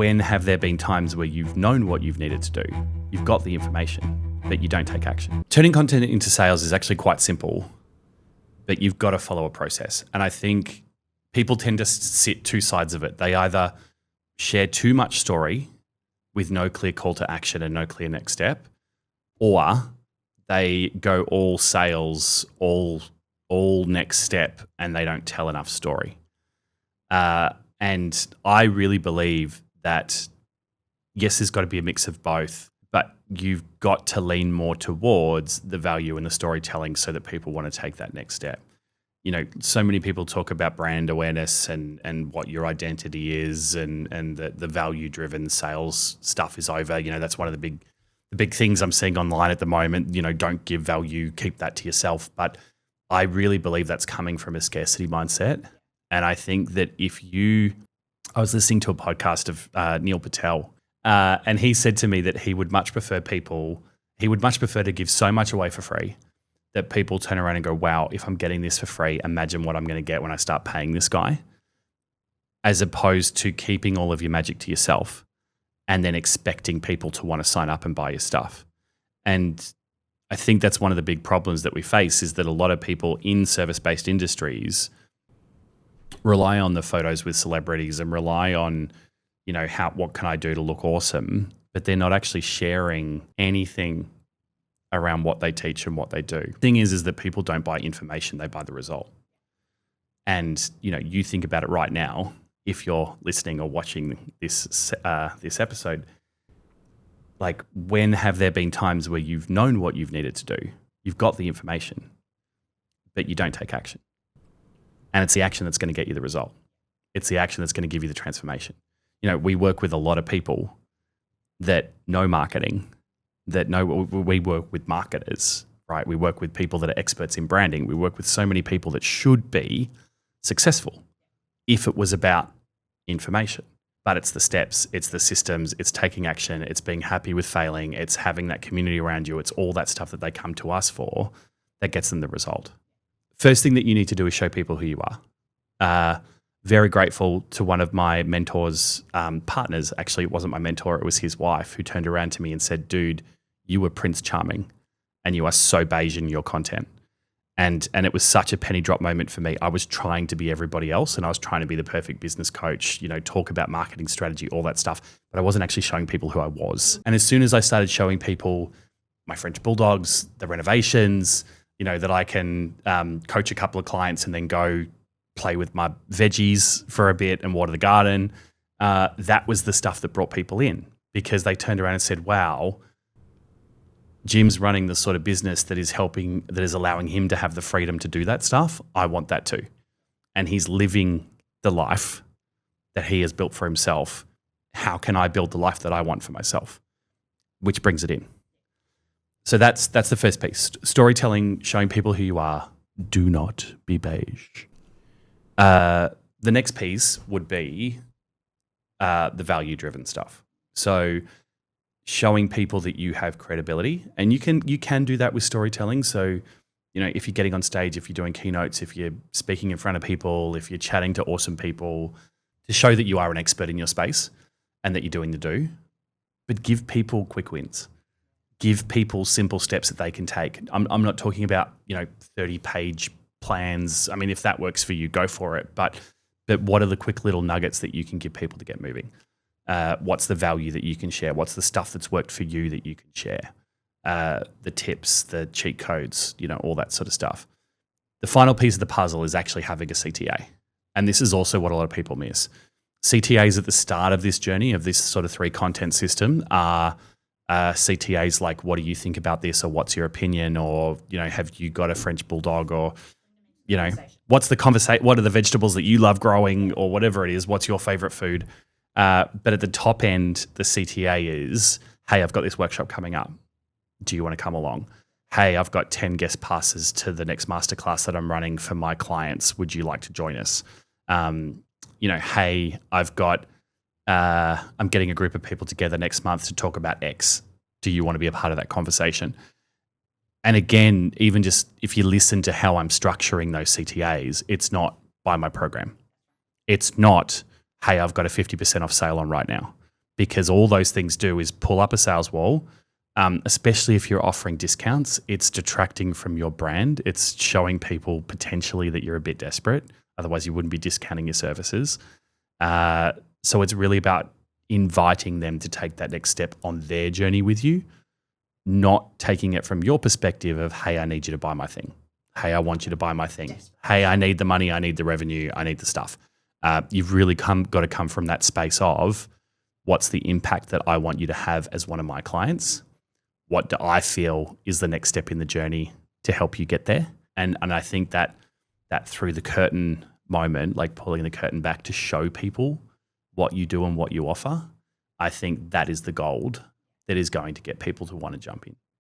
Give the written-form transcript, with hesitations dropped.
when have there been times where you've known what you've needed to do? You've got the information, but you don't take action. Turning content into sales is actually quite simple, but you've got to follow a process. And I think people tend to sit two sides of it. They either share too much story with no clear call to action and no clear next step, or they go all sales, all next step, and they don't tell enough story. And I really believe that, yes, there's got to be a mix of both, but you've got to lean more towards the value in the storytelling so that people want to take that next step. You know, so many people talk about brand awareness and what your identity is and the value-driven sales stuff is over. You know, that's one of the big things I'm seeing online at the moment. You know, don't give value, keep that to yourself. But I really believe that's coming from a scarcity mindset. And I think that I was listening to a podcast of Neil Patel, and he said to me that he would much prefer to give so much away for free that people turn around and go, wow, if I'm getting this for free, imagine what I'm going to get when I start paying this guy, as opposed to keeping all of your magic to yourself and then expecting people to want to sign up and buy your stuff. And I think that's one of the big problems that we face, is that a lot of people in service-based industries rely on the photos with celebrities and rely on, you know, what can I do to look awesome, but they're not actually sharing anything around what they teach and what they do. The thing is that people don't buy information, they buy the result. And, you know, you think about it right now, if you're listening or watching this episode, like, when have there been times where you've known what you've needed to do? You've got the information, but you don't take action. And it's the action that's going to get you the result. It's the action that's going to give you the transformation. You know, we work with a lot of people that know marketing, we work with marketers, right? We work with people that are experts in branding. We work with so many people that should be successful if it was about information. But it's the steps, it's the systems, it's taking action, it's being happy with failing, it's having that community around you, it's all that stuff that they come to us for that gets them the result. First thing that you need to do is show people who you are. Very grateful to one of my mentor's partners. Actually, it wasn't my mentor, it was his wife, who turned around to me and said, dude, you were Prince Charming and you are so beige in your content. And it was such a penny drop moment for me. I was trying to be everybody else, and I was trying to be the perfect business coach, you know, talk about marketing strategy, all that stuff, but I wasn't actually showing people who I was. And as soon as I started showing people my French bulldogs, the renovations, you know, that I can coach a couple of clients and then go play with my veggies for a bit and water the garden, that was the stuff that brought people in, because they turned around and said, wow, Jim's running the sort of business that is allowing him to have the freedom to do that stuff. I want that too. And he's living the life that he has built for himself. How can I build the life that I want for myself? Which brings it in. So that's the first piece. Storytelling, showing people who you are. Do not be beige. The next piece would be the value-driven stuff. So showing people that you have credibility, and you can do that with storytelling. So, you know, if you're getting on stage, if you're doing keynotes, if you're speaking in front of people, if you're chatting to awesome people, to show that you are an expert in your space and that you're doing the do, but give people quick wins. Give people simple steps that they can take. I'm not talking about, you know, 30-page plans. I mean, if that works for you, go for it. But what are the quick little nuggets that you can give people to get moving? What's the value that you can share? What's the stuff that's worked for you that you can share? The tips, the cheat codes, you know, all that sort of stuff. The final piece of the puzzle is actually having a CTA. And this is also what a lot of people miss. CTAs at the start of this journey, of this sort of 3 content system, are CTAs like, what do you think about this? Or what's your opinion? Or, you know, have you got a French bulldog? Or, you know, what's the conversation? What are the vegetables that you love growing? Or whatever it is, what's your favorite food? But at the top end, the CTA is, hey, I've got this workshop coming up. Do you want to come along? Hey, I've got 10 guest passes to the next masterclass that I'm running for my clients. Would you like to join us? You know, hey, I'm getting a group of people together next month to talk about X. Do you want to be a part of that conversation? And again, even just if you listen to how I'm structuring those CTAs, it's not buy my program. It's not, hey, I've got a 50% off sale on right now. because all those things do is pull up a sales wall. Especially if you're offering discounts, it's detracting from your brand. It's showing people potentially that you're a bit desperate. Otherwise, you wouldn't be discounting your services. So it's really about inviting them to take that next step on their journey with you, not taking it from your perspective of, hey, I need you to buy my thing. Hey, I want you to buy my thing. Hey, I need the money. I need the revenue. I need the stuff. You've really got to come from that space of, what's the impact that I want you to have as one of my clients? What do I feel is the next step in the journey to help you get there? And I think that through the curtain moment, like pulling the curtain back to show people what you do and what you offer, I think that is the gold that is going to get people to want to jump in.